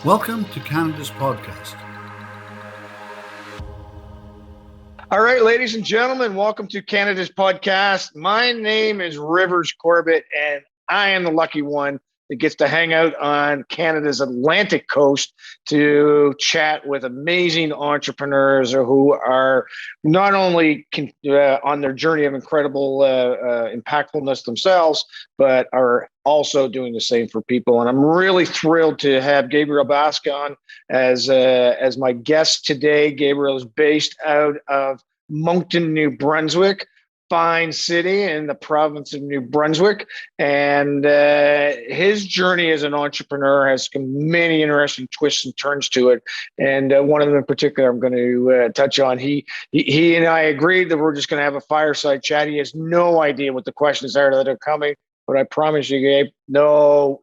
Welcome to Canada's podcast. All right, ladies and gentlemen, welcome to Canada's podcast. My name is Rivers Corbett, and I am the lucky one that gets to hang out on Canada's Atlantic coast to chat with amazing entrepreneurs who are not only on their journey of incredible impactfulness themselves, but are also doing the same for people. And I'm really thrilled to have Gabriel Basque on as my guest today. Gabriel is based out of Moncton, New Brunswick, fine city in the province of New Brunswick. And his journey as an entrepreneur has many interesting twists and turns to it. And one of them in particular, I'm going to touch on. He and I agreed that we're just going to have a fireside chat. He has no idea what the questions are that are coming. But I promise you, Gabe, no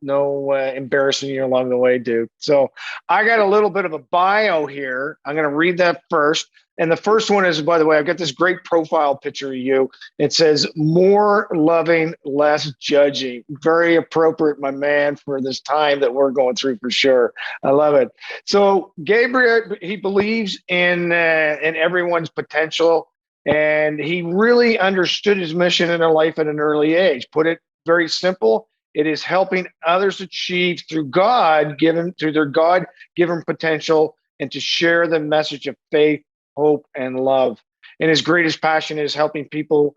embarrassing you along the way, dude. So I got a little bit of a bio here. I'm going to read that first. And the first one is, by the way, I've got this great profile picture of you. It says, more loving, less judging. Very appropriate, my man, for this time that we're going through for sure. I love it. So Gabriel, he believes in everyone's potential. And he really understood his mission in life at an early age. Put it very simple. It is helping others achieve through their God-given potential, and to share the message of faith, hope, and love. And his greatest passion is helping people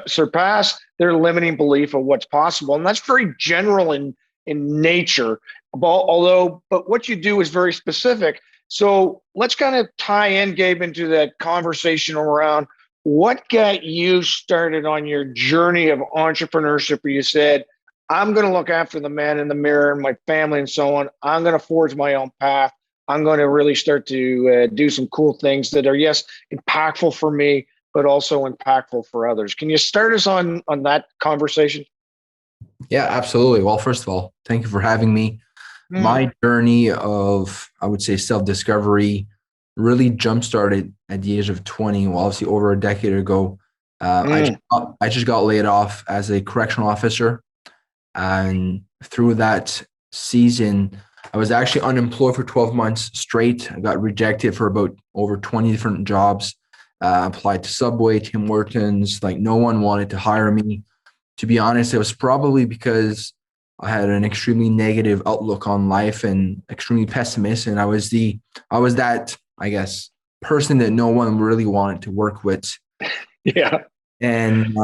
surpass their limiting belief of what's possible. And that's very general in nature, but what you do is very specific. So let's kind of tie in, Gabe, into that conversation around what got you started on your journey of entrepreneurship, where you said, I'm going to look after the man in the mirror and my family and so on. I'm going to forge my own path. I'm going to really start to do some cool things that are, yes, impactful for me, but also impactful for others. Can you start us on that conversation? Yeah, absolutely. Well, first of all, thank you for having me. My journey of, I would say, self-discovery really jump-started at the age of 20, well, obviously over a decade ago. I just got laid off as a correctional officer. And through that season, I was actually unemployed for 12 months straight. I got rejected for about over 20 different jobs. Applied to Subway, Tim Hortons. Like, no one wanted to hire me. To be honest, it was probably because I had an extremely negative outlook on life and extremely pessimist. And I was that, I guess, person that no one really wanted to work with. Yeah. And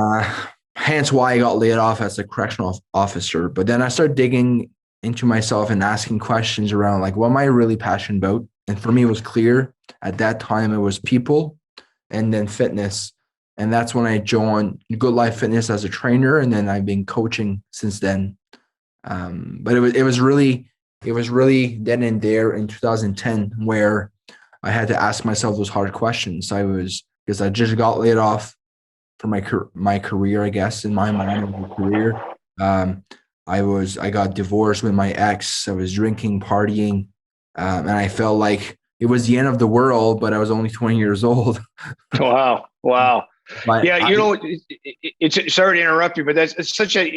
hence why I got laid off as a correctional officer. But then I started digging into myself and asking questions around, like, what am I really passionate about? And for me, it was clear at that time, it was people and then fitness. And that's when I joined Good Life Fitness as a trainer. And then I've been coaching since then. But it was really then and there in 2010 where I had to ask myself those hard questions. Because I just got laid off for my career, I guess, in my mind, my career. I got divorced with my ex. I was drinking, partying, and I felt like it was the end of the world, but I was only 20 years old. Wow. But yeah, it's sorry to interrupt you, but it's such a,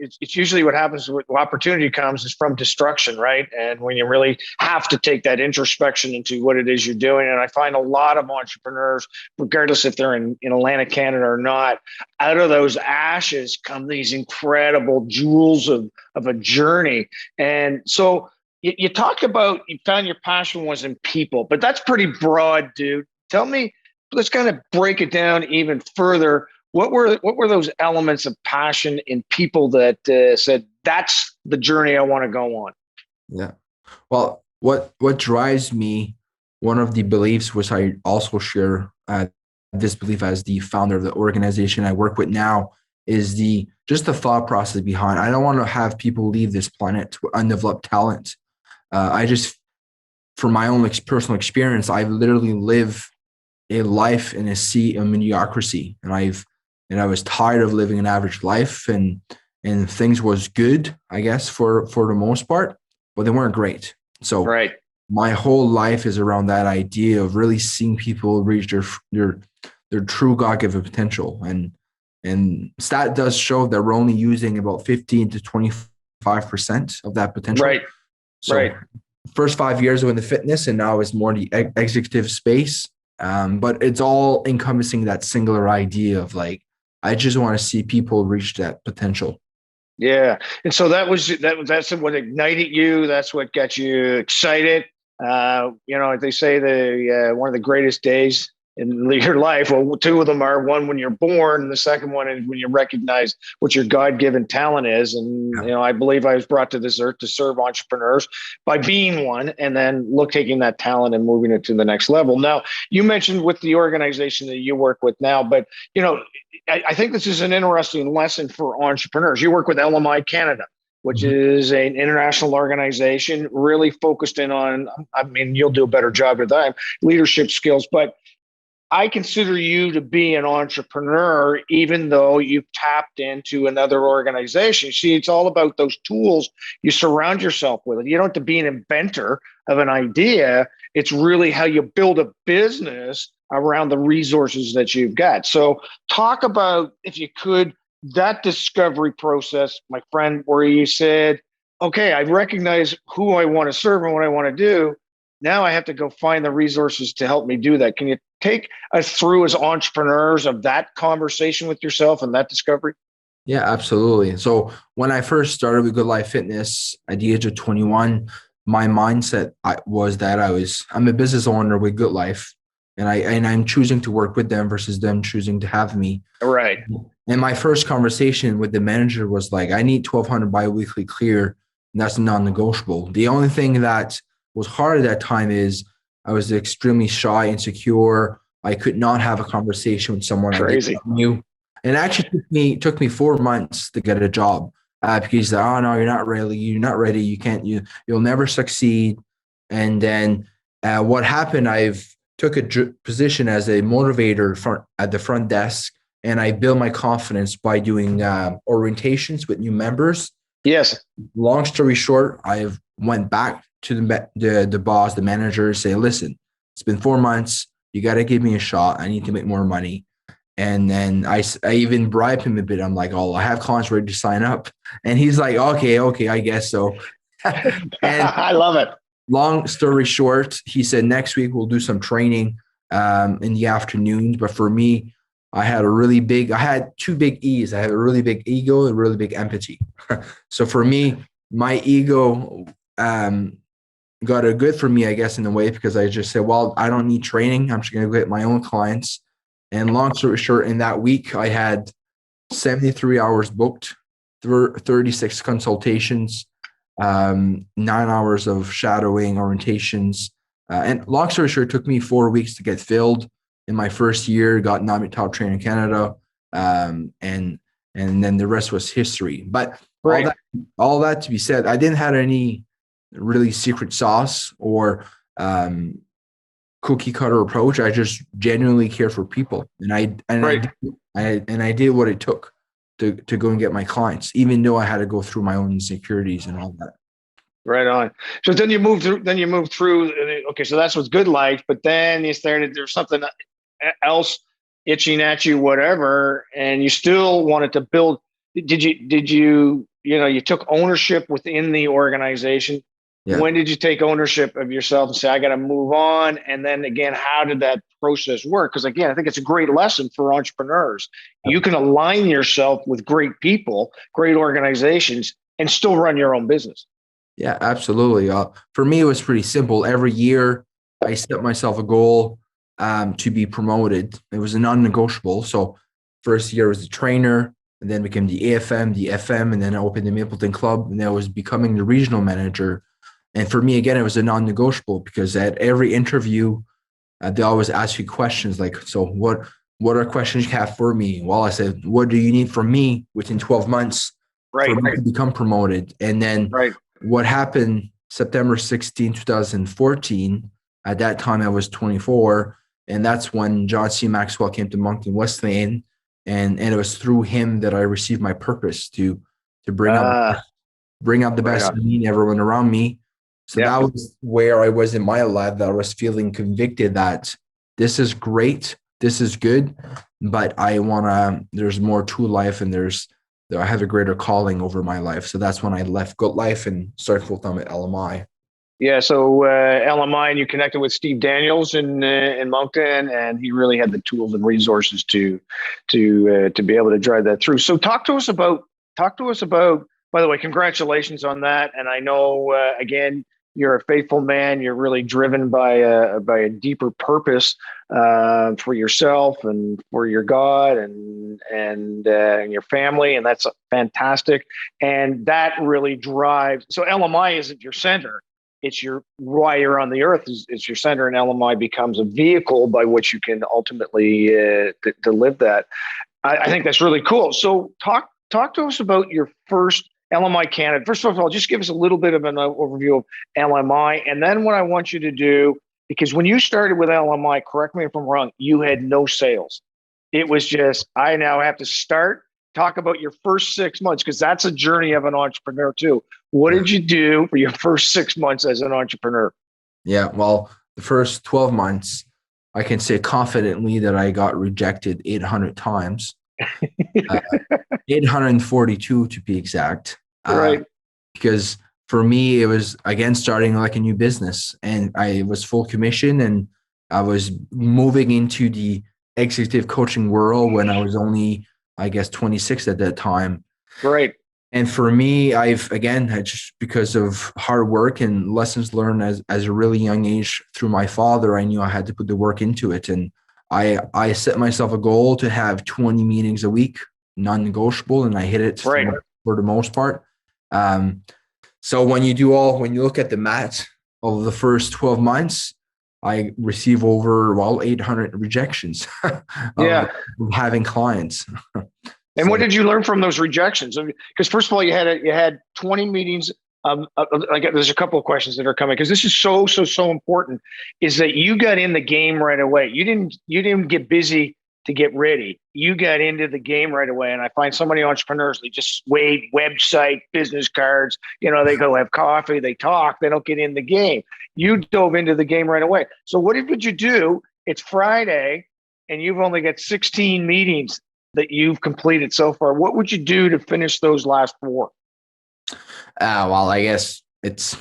it's usually what happens when opportunity comes is from destruction, right? And when you really have to take that introspection into what it is you're doing. And I find a lot of entrepreneurs, regardless if they're in Atlantic Canada or not, out of those ashes come these incredible jewels of a journey. And so you talked about, you found your passion was in people, but that's pretty broad, dude. Tell me, let's kind of break it down even further. What were those elements of passion in people that said, that's the journey I want to go on? Yeah. Well, what drives me, one of the beliefs, which I also share this belief as the founder of the organization I work with now, is just the thought process behind. I don't want to have people leave this planet with undeveloped talent. From my own personal experience, I literally live a life in a sea of mediocrity, and I was tired of living an average life, and things was good, I guess, for the most part, but they weren't great. So right. My whole life is around that idea of really seeing people reach their true God-given potential, and stat does show that we're only using about 15 to 25% of that potential. Right. So right. first 5 years were in the fitness, and now it's more the executive space. But it's all encompassing that singular idea of like, I just want to see people reach that potential. Yeah. And so that's what ignited you. That's what got you excited. They say one of the greatest days in your life. Well, two of them are one when you're born, and the second one is when you recognize what your God-given talent is. And I believe I was brought to this earth to serve entrepreneurs by being one, and then taking that talent and moving it to the next level. Now, you mentioned with the organization that you work with now, but I think this is an interesting lesson for entrepreneurs. You work with LMI Canada, which is an international organization really focused in on, you'll do a better job with that, leadership skills. But I consider you to be an entrepreneur, even though you've tapped into another organization. See, it's all about those tools you surround yourself with. You don't have to be an inventor of an idea. It's really how you build a business around the resources that you've got. So talk about, if you could, that discovery process, my friend, where you said, okay, I recognize who I want to serve and what I want to do. Now I have to go find the resources to help me do that. Can you take us through, as entrepreneurs, of that conversation with yourself and that discovery? Yeah, absolutely. So when I first started with Good Life Fitness at the age of 21, my mindset was that I'm a business owner with Good Life, and I'm choosing to work with them versus them choosing to have me. Right. And my first conversation with the manager was like, I need 1,200 biweekly clear, and that's non-negotiable. The only thing that was hard at that time is I was extremely shy, insecure. I could not have a conversation with someone I didn't know. And it actually took me 4 months to get a job because he said, oh, no, you're not ready. You can't, you'll never succeed. And then what happened, I've took a position as a motivator at the front desk, and I built my confidence by doing orientations with new members. Yes. Long story short, I went back to the boss, the manager, say, listen, it's been 4 months. You got to give me a shot. I need to make more money. And then I even bribed him a bit. I'm like, oh, I have clients ready to sign up. And he's like, okay, I guess so. And I love it. Long story short, he said, next week we'll do some training in the afternoons. But for me, I had two big E's. I had a really big ego and a really big empathy. So for me, my ego got it good for me, I guess, in a way, because I just said, well, I don't need training. I'm just going to go get my own clients. And long story short, in that week, I had 73 hours booked, 36 consultations, 9 hours of shadowing, orientations. And long story short, it took me 4 weeks to get filled. In my first year, got nominated top trainer in Canada. And then the rest was history. But right. all that to be said, I didn't have any really secret sauce or cookie cutter approach. I just genuinely care for people, and I did what it took to go and get my clients, even though I had to go through my own insecurities and all that. Right on. So then you moved through. Okay, so that's what's Good Life, but then there's something else itching at you, whatever, and you still wanted to build. Did you you took ownership within the organization? Yeah. When did you take ownership of yourself and say, I got to move on? And then again, how did that process work? Because again, I think it's a great lesson for entrepreneurs. You can align yourself with great people, great organizations, and still run your own business. Yeah, absolutely. For me, it was pretty simple. Every year, I set myself a goal to be promoted. It was a non-negotiable. So first year was the trainer, and then became the AFM, the FM, and then I opened the Mapleton Club, and then I was becoming the regional manager. And for me, again, it was a non-negotiable because at every interview, they always ask you questions like, so what are questions you have for me? Well, I said, what do you need from me within 12 months for me to become promoted? And then what happened September 16, 2014, at that time I was 24. And that's when John C. Maxwell came to Moncton Wesleyan. And it was through him that I received my purpose to bring out the best in me and everyone around me. So that was where I was in my life, that I was feeling convicted that this is great, this is good, but there's more to life, and I have a greater calling over my life. So that's when I left Good Life and started full-time at LMI. Yeah, so LMI, and you connected with Steve Daniels in Moncton, and he really had the tools and resources to be able to drive that through. So talk to us about. By the way, congratulations on that. And I know again, you're a faithful man. You're really driven by a deeper purpose for yourself and for your God and your family, and that's fantastic. And that really drives. So LMI isn't your center, it's your why you're on the earth is your center, and LMI becomes a vehicle by which you can ultimately to live that. I think that's really cool. So talk to us about your first LMI candidate. First of all, just give us a little bit of an overview of LMI, and then what I want you to do, because when you started with LMI, correct me if I'm wrong, you had no sales. It was just, I now have to start. Talk about your first 6 months, because that's a journey of an entrepreneur too. What did you do for your first 6 months as an entrepreneur? Yeah, well, the first 12 months, I can say confidently that I got rejected 800 times, 842 to be exact. Right. Because for me, it was, again, starting like a new business, and I was full commission, and I was moving into the executive coaching world when I was only, I guess, 26 at that time. Right. And for me, I've, again, just because of hard work and lessons learned as a really young age through my father, I knew I had to put the work into it. And I set myself a goal to have 20 meetings a week, non-negotiable, and I hit it for the most part. So when you look at the math of the first 12 months, I receive over 800 rejections of having clients. And what did you learn from those rejections? Because first of all, you had 20 meetings. There's a couple of questions that are coming, because this is so important. Is that you got in the game right away? You didn't get busy to get ready. You got into the game right away. And I find so many entrepreneurs, they just wait, website, business cards. They go have coffee, they talk, they don't get in the game. You dove into the game right away. So what did you do? It's Friday, and you've only got 16 meetings that you've completed so far. What would you do to finish those last 4? Well, I guess it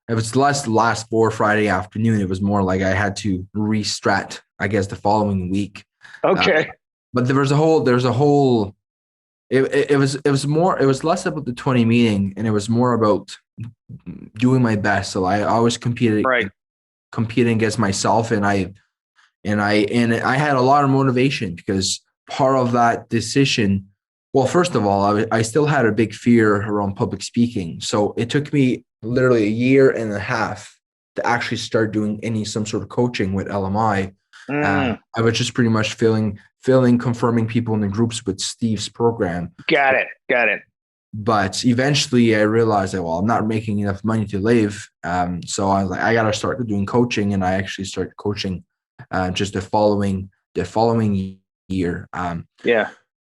was less last 4 Friday afternoon. It was more like I had to restrat, I guess, the following week. Okay. But it was less about the 20 meeting, and it was more about doing my best. So I always competing against myself, and I had a lot of motivation, because part of that decision, well, first of all, I still had a big fear around public speaking. So it took me literally a year and a half to actually start doing some sort of coaching with LMI. I was just pretty much confirming people in the groups with Steve's program. Got it. But eventually I realized that, I'm not making enough money to live. So I was like, I got to start doing coaching. And I actually started coaching just the following year.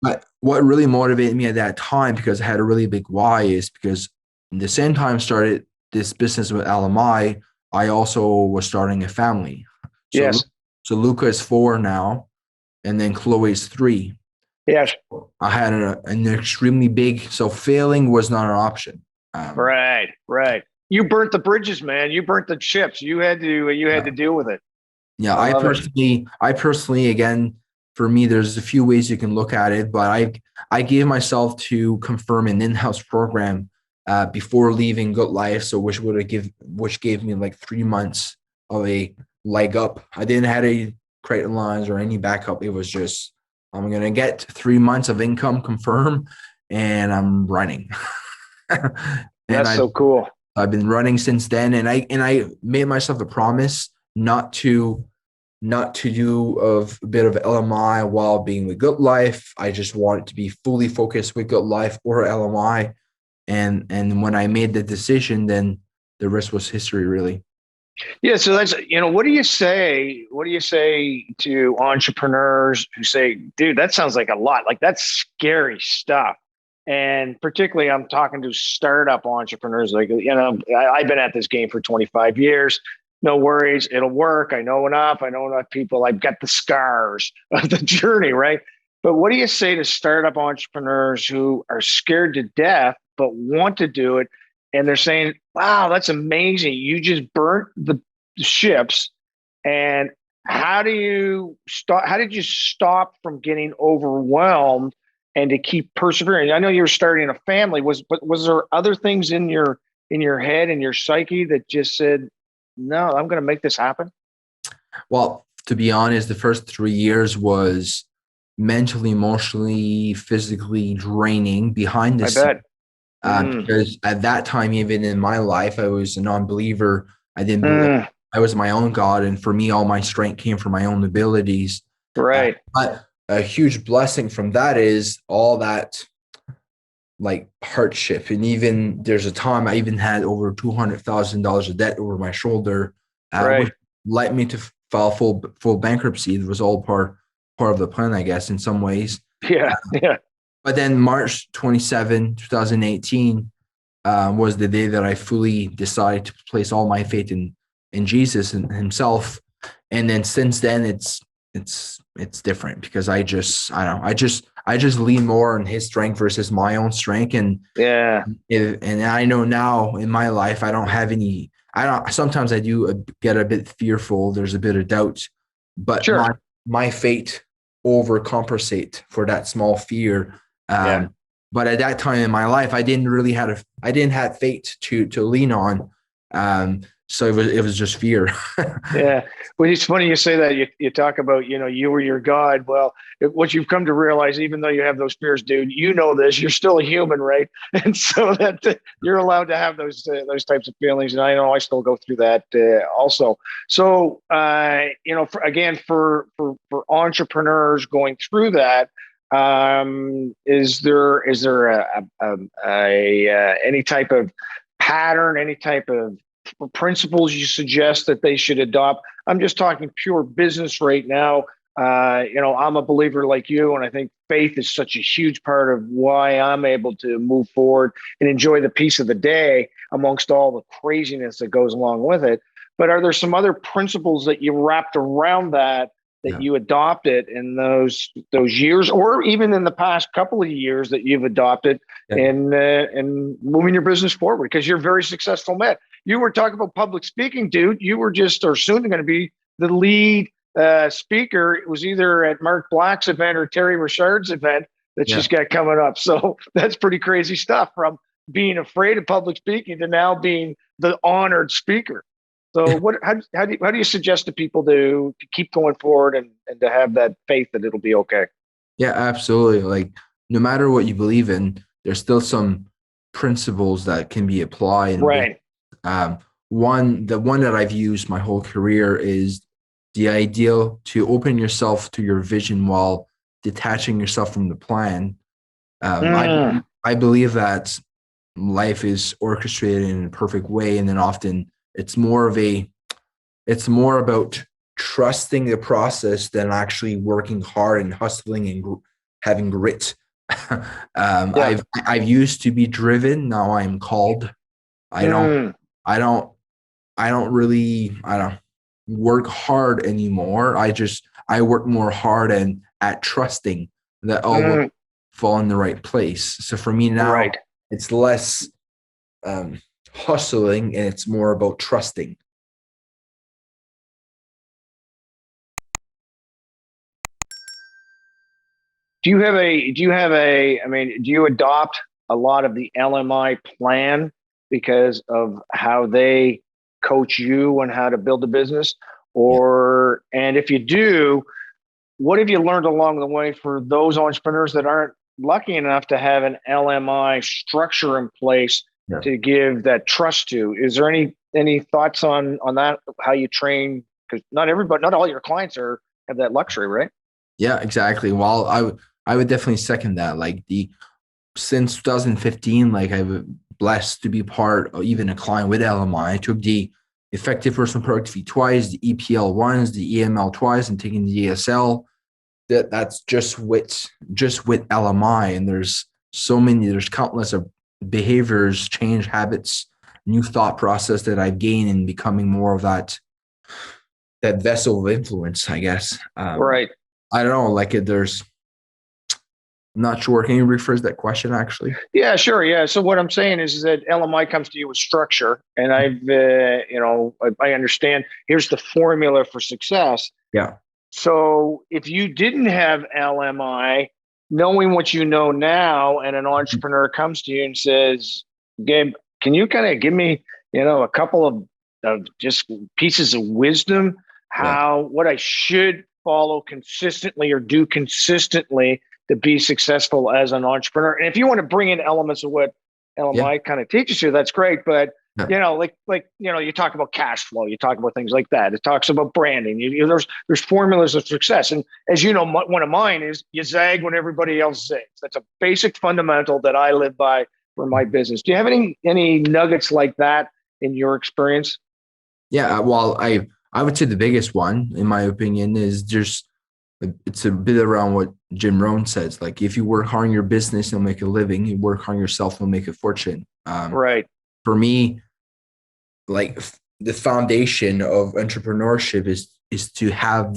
But what really motivated me at that time, because I had a really big why, is because at the same time I started this business with LMI, I also was starting a family. So Luca is 4 now, and then Chloe is 3. Yes. I had an extremely big, so failing was not an option. Right. You burnt the bridges, man. You burnt the ships. You had to deal with it. Yeah, I personally, again, for me, there's a few ways you can look at it, but I gave myself to confirm an in-house program before leaving Good Life, so which gave me like 3 months of a leg up. I didn't have any credit lines or any backup. It was just, I'm gonna get 3 months of income confirmed, and I'm running. That's so cool. I've been running since then, and I made myself a promise not to do a bit of LMI while being with Good Life. I just wanted to be fully focused with Good Life or LMI. And when I made the decision, then the rest was history, really. Yeah. So that's, what do you say? What do you say to entrepreneurs who say, dude, that sounds like a lot, like that's scary stuff. And particularly I'm talking to startup entrepreneurs, like, I've been at this game for 25 years. No worries. It'll work. I know enough people. I've got the scars of the journey, right? But what do you say to startup entrepreneurs who are scared to death, but want to do it? and they're saying, wow, that's amazing. You just burnt the ships. And how do you stop? How did you stop from getting overwhelmed and to keep persevering? I know you were starting a family. But was there other things in your head and your psyche that just said, no, I'm going to make this happen? Well, to be honest, the first 3 years was mentally, emotionally, physically draining behind the I scenes. bet. Because at that time, even in my life, I was a non-believer. I didn't believe Mm, I was my own God. And for me, all my strength came from my own abilities. right. But a huge blessing from that is all that like hardship. And even there's a time I even had over $200,000 of debt over my shoulder, Right. which led me to file full bankruptcy. It was all part of the plan, I guess, in some ways. Yeah. Yeah. But then March 27, 2018 was the day that I fully decided to place all my faith in Jesus and himself. And then since then it's different because I don't know, I just lean more on his strength versus my own strength. And Yeah. and I know now in my life, I don't have any, sometimes I do get a bit fearful. There's a bit of doubt, but Sure. my faith overcompensate for that small fear. Yeah. But at that time in my life, I didn't have faith to lean on. So it was just fear. Yeah. Well, it's funny you say that. You talk about, you were your God. Well, what you've come to realize, even though you have those fears, dude, this, you're still a human, right? And so that you're allowed to have those types of feelings. And I know I still go through that also. So, for entrepreneurs going through that, is there any type of pattern, any type of principles you suggest that they should adopt? I'm just talking pure business right now. I'm a believer like you, and I think faith is such a huge part of why I'm able to move forward and enjoy the peace of the day amongst all the craziness that goes along with it. But are there some other principles that you wrapped around that Yeah. you adopted in those years, or even in the past couple of years that you've adopted in moving your business forward? Because you're a very successful man. You were talking about public speaking, dude. You were just, or soon going to be, the lead speaker. It was either at Mark Black's event or Terry Richard's event that she's got coming up. So that's pretty crazy stuff, from being afraid of public speaking to now being the honored speaker. So how do you suggest to people to keep going forward and to have that faith that it'll be okay? Yeah, absolutely. Like no matter what you believe in, there's still some principles that can be applied. Right. The one that I've used my whole career is the ideal to open yourself to your vision while detaching yourself from the plan. I believe that life is orchestrated in a perfect way, and then often it's more about trusting the process than actually working hard and hustling and having grit. I've used to be driven. Now I'm called. I don't really work hard anymore. I work more hard and at trusting that all will fall in the right place. So for me now, it's less hustling and it's more about trusting. Do you adopt a lot of the LMI plan because of how they coach you on how to build a business? And if you do, what have you learned along the way for those entrepreneurs that aren't lucky enough to have an LMI structure in place to give that trust to? Is there any thoughts on that, how you train? Because not all your clients have that luxury, right? Yeah, exactly. Well, I would definitely second that. Like since 2015, like I was blessed to be part of even a client with LMI. I took the effective personal productivity twice, the EPL once, the EML twice, and taking the ESL. That's just with LMI. And there's countless of behaviors, change habits, new thought process that I've gained in becoming more of that vessel of influence, I guess. Right. I don't know, like there's I'm not sure. Can you rephrase that question actually? Yeah, sure. Yeah. So what I'm saying is that LMI comes to you with structure, and I understand. Here's the formula for success. Yeah. So if you didn't have LMI, knowing what you know now, and an entrepreneur comes to you and says, "Gabe, can you kind of give me, a couple of just pieces of wisdom, what I should follow consistently or do consistently to be successful as an entrepreneur?" And if you want to bring in elements of what LMI kind of teaches you, that's great. But you talk about cash flow, you talk about things like that. It talks about branding. There's formulas of success, and as you know, one of mine is you zag when everybody else zags. That's a basic fundamental that I live by for my business. Do you have any nuggets like that in your experience? Yeah. Well, I would say the biggest one, in my opinion, is just it's a bit around what Jim Rohn says. Like, if you work hard in your business, you'll make a living. You work hard on yourself, you'll make a fortune. Right. For me, like the foundation of entrepreneurship is to have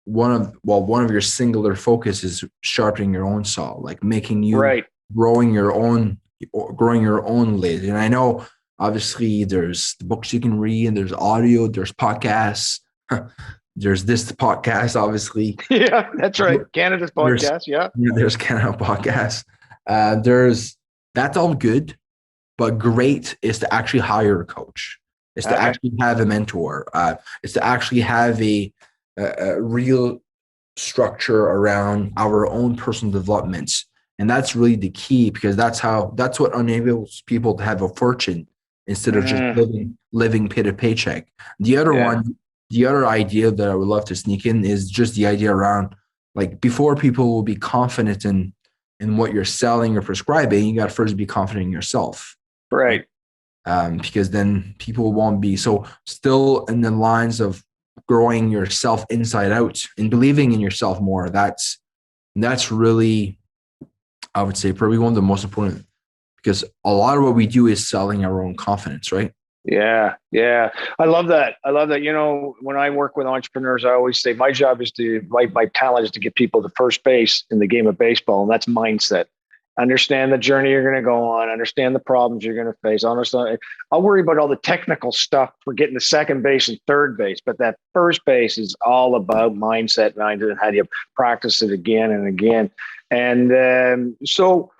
one of your singular focus is sharpening your own saw, like making you growing your own lid. And I know obviously there's the books you can read, and there's audio, there's podcasts. There's this podcast, obviously. Yeah, that's right. Canada's podcast. There's Canada podcast. That's all good, but great is to actually hire a coach. Is to actually have a mentor. Is to actually have a real structure around our own personal developments, and that's really the key, because that's what enables people to have a fortune instead of just living pay to paycheck. The other idea that I would love to sneak in is just the idea around, like, before people will be confident in what you're selling or prescribing, you got to first be confident in yourself. Right. Because then people won't be so still in the lines of growing yourself inside out and believing in yourself more. That's really, I would say, probably one of the most important, because a lot of what we do is selling our own confidence, right? Yeah. I love that. When I work with entrepreneurs, I always say my job is my talent is to get people to first base in the game of baseball. And that's mindset. Understand the journey you're going to go on, understand the problems you're going to face. I'll worry about all the technical stuff for getting to second base and third base, but that first base is all about mindset, and how do you practice it again and again. And so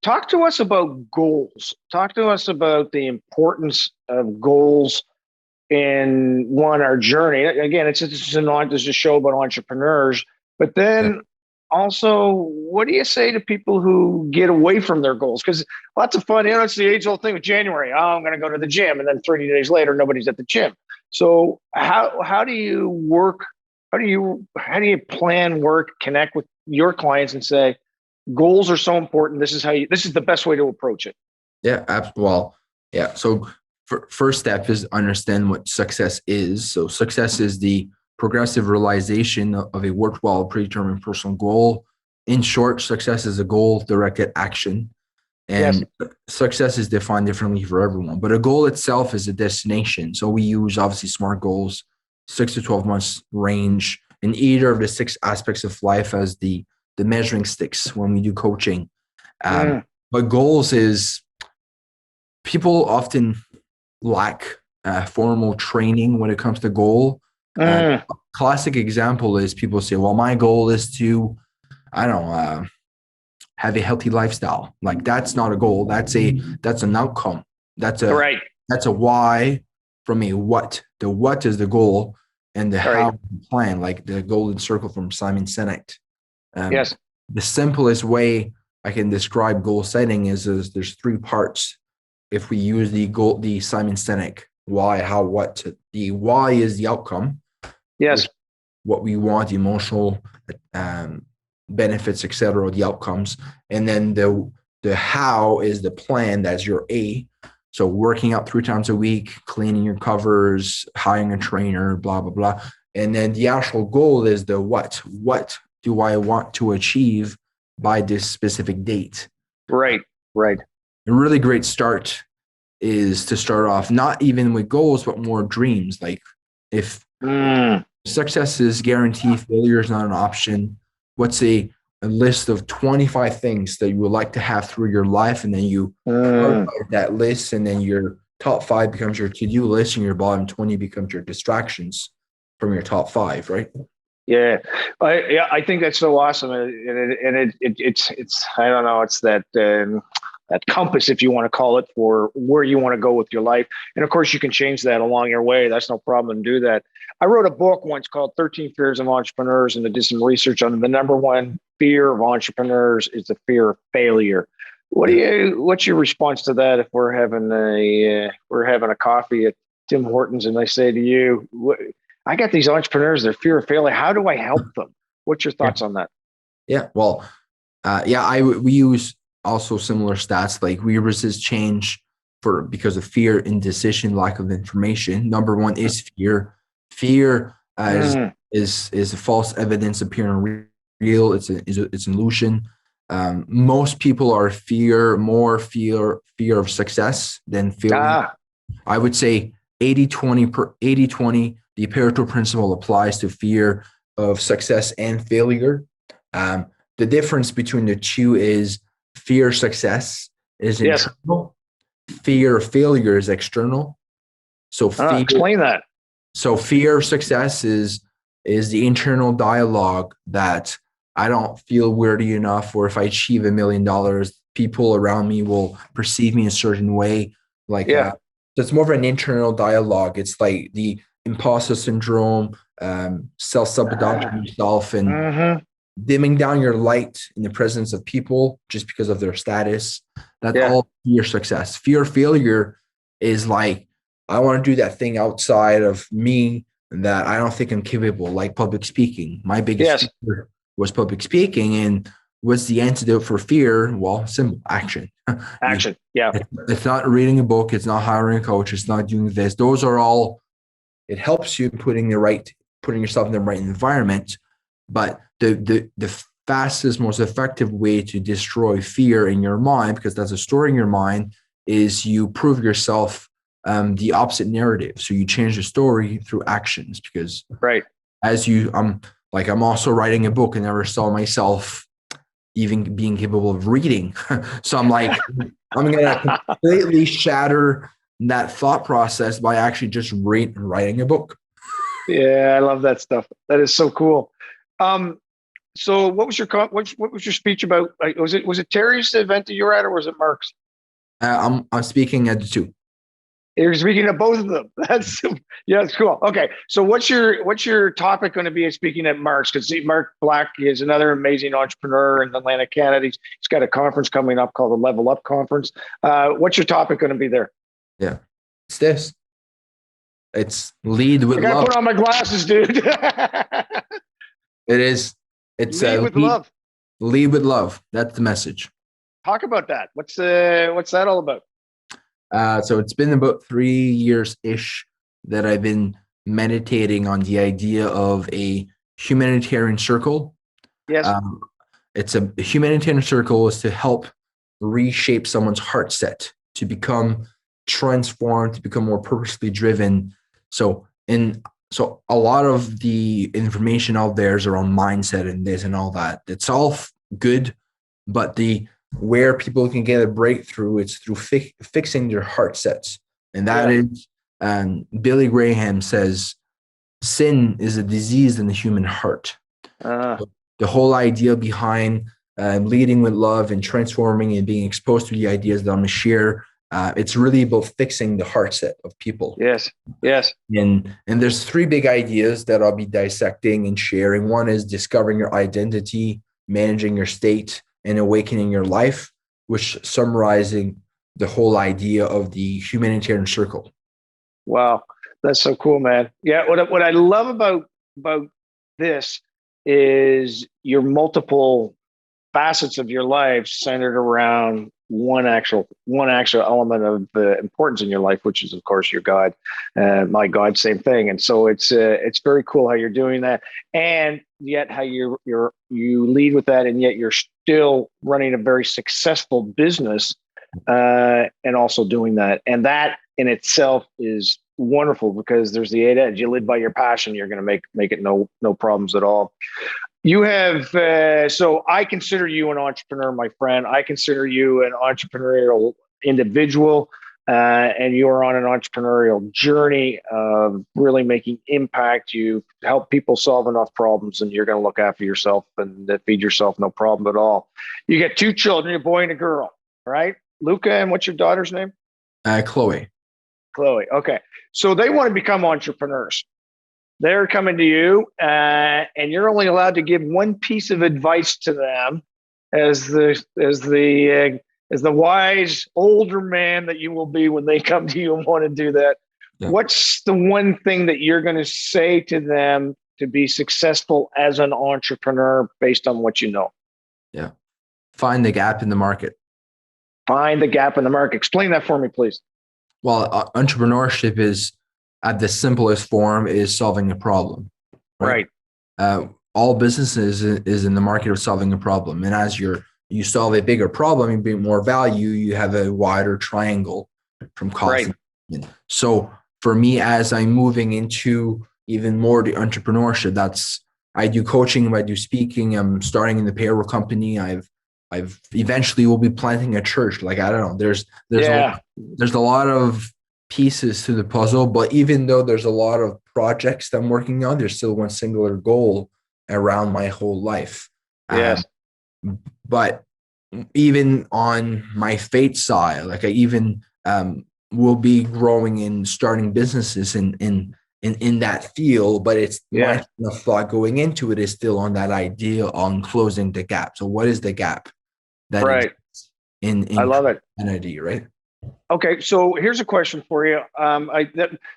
talk to us about goals. Talk to us about the importance of goals in our journey. Again, this is a show about entrepreneurs, but then also, what do you say to people who get away from their goals? Because lots of fun, it's the age-old thing with January. Oh, I'm going to go to the gym, and then 30 days later, nobody's at the gym. So how do you work? How do you plan work, connect with your clients, and say goals are so important? This is the best way to approach it. Yeah, well, yeah. So first step is understand what success is. So success is the progressive realization of a worthwhile predetermined personal goal. In short, success is a goal-directed action. And success is defined differently for everyone. But a goal itself is a destination. So we use, obviously, SMART goals, 6 to 12 months range, in either of the 6 aspects of life as the measuring sticks when we do coaching. But goals is, people often lack formal training when it comes to goal. Classic example is people say, well, my goal is to, have a healthy lifestyle. Like, that's not a goal. That's an outcome. That's a why from a what. The what is the goal, and the how is the plan, like the golden circle from Simon Sinek. The simplest way I can describe goal setting is there's 3 parts. If we use the Simon Sinek, why, how, what. The why is the outcome. Yes. What we want, emotional benefits, etc., the outcomes. And then the how is the plan. That's your A. So working out 3 times a week, cleaning your covers, hiring a trainer, blah, blah, blah. And then the actual goal is the what. What do I want to achieve by this specific date? Right. A really great start is to start off not even with goals, but more dreams. Like, if success is guaranteed, failure is not an option, what's a a list of 25 things that you would like to have through your life, and then you prioritize that list, and then your top 5 becomes your to-do list, and your bottom 20 becomes your distractions from your top 5, right? Yeah, I think that's so awesome, and it's I don't know, it's that compass, if you want to call it, for where you want to go with your life. And of course, you can change that along your way. That's no problem to do that. I wrote a book once called 13 Fears of Entrepreneurs, and I did some research on the number one fear of entrepreneurs is the fear of failure. What's your response to that? If we're having a coffee at Tim Hortons, and I say to you, I got these entrepreneurs, their fear of failure. How do I help them? What's your thoughts on that? Yeah, well, we use also similar stats, like we resist change because of fear, indecision, lack of information. Number one is fear. Fear is a false evidence appearing real. It's an illusion. Most people are fear of success than failure. I would say 80-20. The Pareto principle applies to fear of success and failure. The difference between the two is fear of success is internal. Fear of failure is external. So explain that. So fear of success is the internal dialogue that I don't feel worthy enough, or if I achieve $1 million, people around me will perceive me a certain way. So it's more of an internal dialogue. It's like the imposter syndrome, self-sabotaging yourself, and dimming down your light in the presence of people just because of their status. That's all fear success. Fear of failure is like, I want to do that thing outside of me that I don't think I'm capable, like public speaking. My biggest fear was public speaking. And what's the antidote for fear? Well, simple: action. Action. Yeah. It's not reading a book. It's not hiring a coach. It's not doing this. Those are all, it helps you putting yourself in the right environment. But the fastest, most effective way to destroy fear in your mind, because that's a story in your mind, is you prove yourself the opposite narrative. So you change the story through actions, because I'm also writing a book, and never saw myself even being capable of reading. So I'm like, I'm going to completely shatter that thought process by actually just writing a book. Yeah, I love that stuff. That is so cool. So what was your speech about? Was it Terry's event that you were at, or was it Mark's? I'm speaking at the two. You're speaking of both of them. That's cool. Okay, so what's your topic going to be speaking at Mark's? Because Mark Black is another amazing entrepreneur in Atlanta, Canada. He's got a conference coming up called the Level Up Conference. What's your topic going to be there? Yeah, it's this. It's lead with love. I gotta put on my glasses, dude. It is. It's lead with love. Lead with love. That's the message. Talk about that. What's that all about? So it's been about 3 years-ish that I've been meditating on the idea of a humanitarian circle. Yes. It's a humanitarian circle is to help reshape someone's heart set to become transformed, to become more purposely driven. So a lot of the information out there is around mindset and this and all that. It's all good, but where people can get a breakthrough, it's through fixing their heart sets. And that is, Billy Graham says, sin is a disease in the human heart. So the whole idea behind leading with love and transforming and being exposed to the ideas that I'm going to share, it's really about fixing the heart set of people. Yes. And there's 3 big ideas that I'll be dissecting and sharing. One is discovering your identity, managing your state, and awakening your life, which summarizing the whole idea of the humanitarian circle. Wow, that's so cool, man. Yeah, what I love about this is your multiple facets of your life centered around one actual element of importance in your life, which is, of course, your God. My God, same thing. And so it's very cool how you're doing that, and yet how you lead with that, and yet you're still running a very successful business, and also doing that. And that in itself is wonderful, because there's the 8 edge. You live by your passion, you're going to make it no problems at all. You have, so I consider you an entrepreneur, my friend. I consider you an entrepreneurial individual, and you're on an entrepreneurial journey of really making impact. You help people solve enough problems, and you're going to look after yourself and feed yourself, no problem at all. You get two children, a boy and a girl, right? Luca, and what's your daughter's name? Chloe. Chloe. Okay. So they want to become entrepreneurs. They're coming to you, and you're only allowed to give one piece of advice to them as the wise older man that you will be when they come to you and want to do that. Yeah. What's the one thing that you're going to say to them to be successful as an entrepreneur based on what you know? Yeah. Find the gap in the market. Find the gap in the market. Explain that for me, please. Well, entrepreneurship is, at the simplest form, is solving a problem. Right. All businesses is in the market of solving a problem. And as you solve a bigger problem, you bring more value, you have a wider triangle from cost. Right. So for me, as I'm moving into even more the entrepreneurship, I do coaching, I do speaking, I'm starting in the payroll company. I've eventually will be planting a church. Like, I don't know, there's a lot of pieces to the puzzle, but even though there's a lot of projects that I'm working on, there's still one singular goal around my whole life. Yes. But even on my faith side, like I even will be growing and starting businesses in that field, but it's my thought going into it is still on that idea on closing the gap. So what is the gap that right in I love it. Identity, right? Okay, so here's a question for you.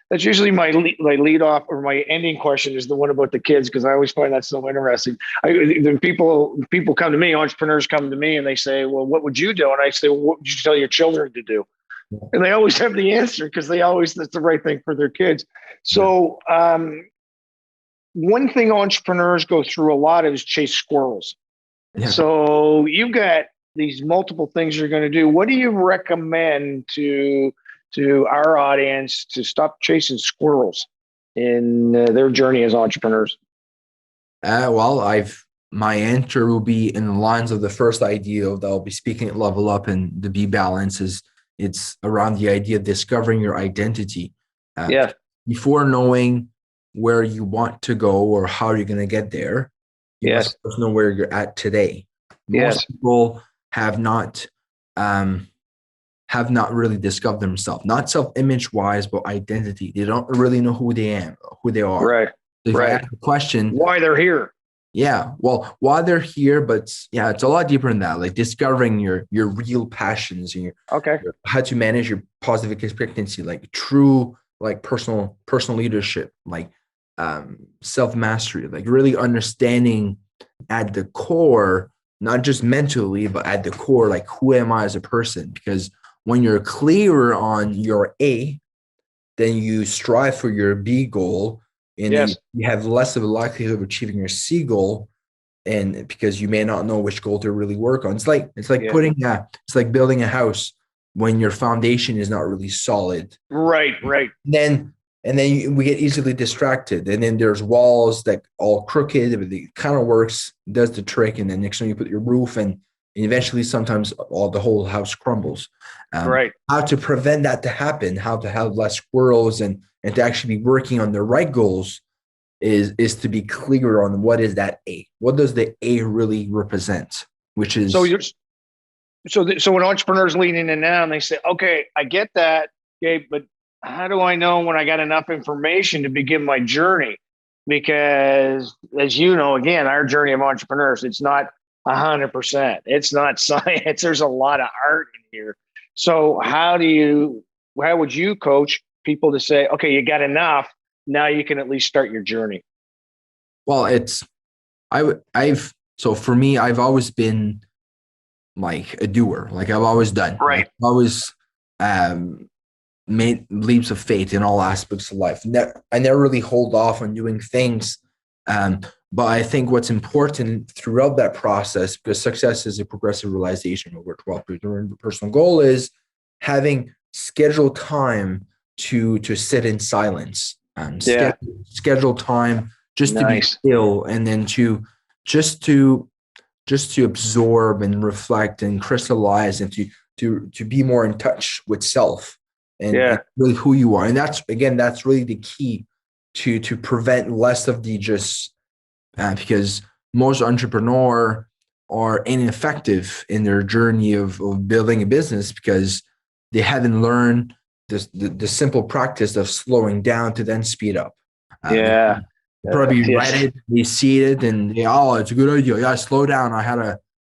That's usually my lead off or my ending question is the one about the kids, because I always find that so interesting. People come to me, entrepreneurs come to me, and they say, "Well, what would you do?" And I say, "Well, what would you tell your children to do?" And they always have the answer because that's the right thing for their kids. So one thing entrepreneurs go through a lot is chase squirrels. Yeah. So you've got these multiple things you're going to do. What do you recommend to our audience to stop chasing squirrels in their journey as entrepreneurs? Well, my answer will be in the lines of the first idea that I'll be speaking at Level Up and the Be Balance is it's around the idea of discovering your identity. Before knowing where you want to go or how you're going to get there, you must know where you're at today. Most people have not really discovered themselves, not self-image wise, but identity. They don't really know who they are. Right. So if I ask the question, why they're here. Yeah. Well, why they're here, but it's a lot deeper than that. Like discovering your real passions and how to manage your positive expectancy, like true, like personal leadership, like self-mastery, like really understanding at the core, not just mentally, but at the core, like who am I as a person? Because when you're clearer on your A, then you strive for your B goal, and then you have less of a likelihood of achieving your C goal, and because you may not know which goal to really work on. It's like building a house when your foundation is not really solid. Right. And then we get easily distracted. And then there's walls that all crooked, but it kind of works, does the trick. And then next time you put your roof and eventually sometimes the whole house crumbles. How to prevent that to happen, how to have less squirrels and to actually be working on the right goals is to be clear on what is that A. What does the A really represent? Which is so when entrepreneurs lean in and now and they say, okay, I get that, Gabe, but how do I know when I got enough information to begin my journey? Because as you know, again, our journey of entrepreneurs, it's not 100%. It's not science. There's a lot of art in here. So how would you coach people to say, okay, you got enough, now you can at least start your journey? Well, so for me, I've always been like a doer. Like I've always done. Right. I've always made leaps of faith in all aspects of life. I never really hold off on doing things. But I think what's important throughout that process, because success is a progressive realization over 12 years, the personal goal is having scheduled time to sit in silence, schedule time just to be still, and then to just to absorb and reflect and crystallize and to be more in touch with self and really who you are. And that's really the key to prevent less of the just because most entrepreneurs are ineffective in their journey of building a business because they haven't learned the simple practice of slowing down to then speed up. Probably read it, they see it, and it's a good idea. Yeah, slow down.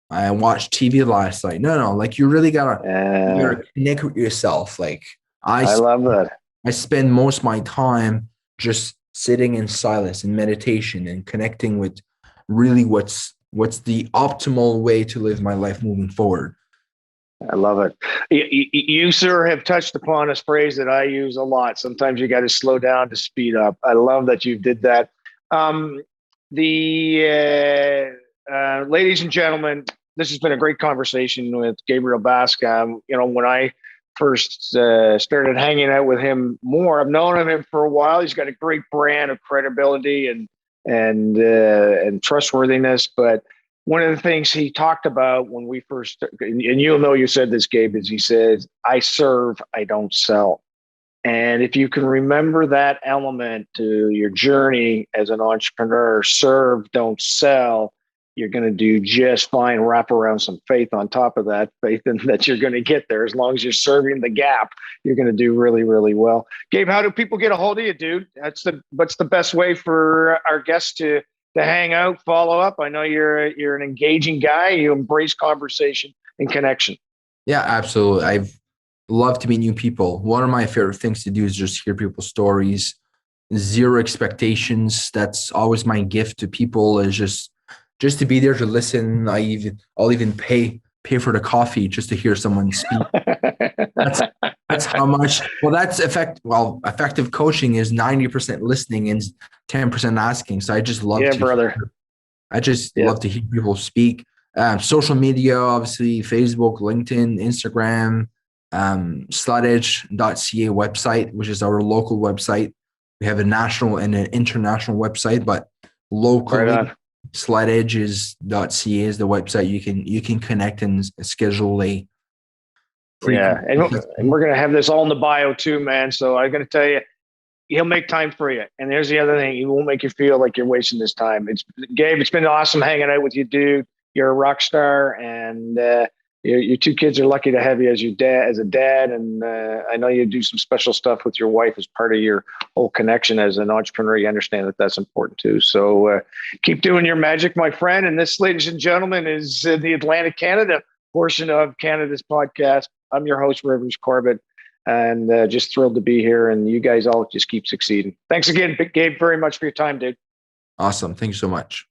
I watched TV last night. No, like you really gotta connect with yourself. Like I love that. I spend most of my time just sitting in silence and meditation and connecting with really what's the optimal way to live my life moving forward. I love it. You, sir, have touched upon a phrase that I use a lot. Sometimes you got to slow down to speed up. I love that you did that. Ladies and gentlemen, this has been a great conversation with Gabriel Basque. When I first started hanging out with him more, I've known him for a while. He's got a great brand of credibility and trustworthiness, but one of the things he talked about when we first, and you'll know you said this, Gabe, is he said, I serve, I don't sell. And if you can remember that element to your journey as an entrepreneur, serve, don't sell, you're going to do just fine. Wrap around some faith on top of that, faith in that you're going to get there. As long as you're serving the gap, you're going to do really, really well. Gabe, how do people get a hold of you, dude? What's the best way for our guests to hang out, follow up? I know you're an engaging guy. You embrace conversation and connection. Yeah, absolutely. I've loved to meet new people. One of my favorite things to do is just hear people's stories. Zero expectations. That's always my gift to people, is just to be there to listen. I'll even pay for the coffee just to hear someone speak. That's how much. Well, that's effective coaching is 90% listening and 10% asking. So I just love love to hear people speak. Social media, obviously, Facebook, LinkedIn, Instagram, sludage.ca website, which is our local website. We have a national and an international website, but locally, sludage.ca is the website. You can connect and schedule a and we're going to have this all in the bio too, man. So I'm going to tell you, he'll make time for you. And there's the other thing. He won't make you feel like you're wasting this time. Gabe, it's been awesome hanging out with you, dude. You're a rock star, and your two kids are lucky to have you as a dad. And I know you do some special stuff with your wife as part of your whole connection as an entrepreneur. You understand that that's important too. So keep doing your magic, my friend. And this, ladies and gentlemen, is the Atlantic Canada portion of Canada's podcast. I'm your host, Rivers Corbett, and just thrilled to be here. And you guys all just keep succeeding. Thanks again, Gabe, very much for your time, dude. Awesome. Thank you so much.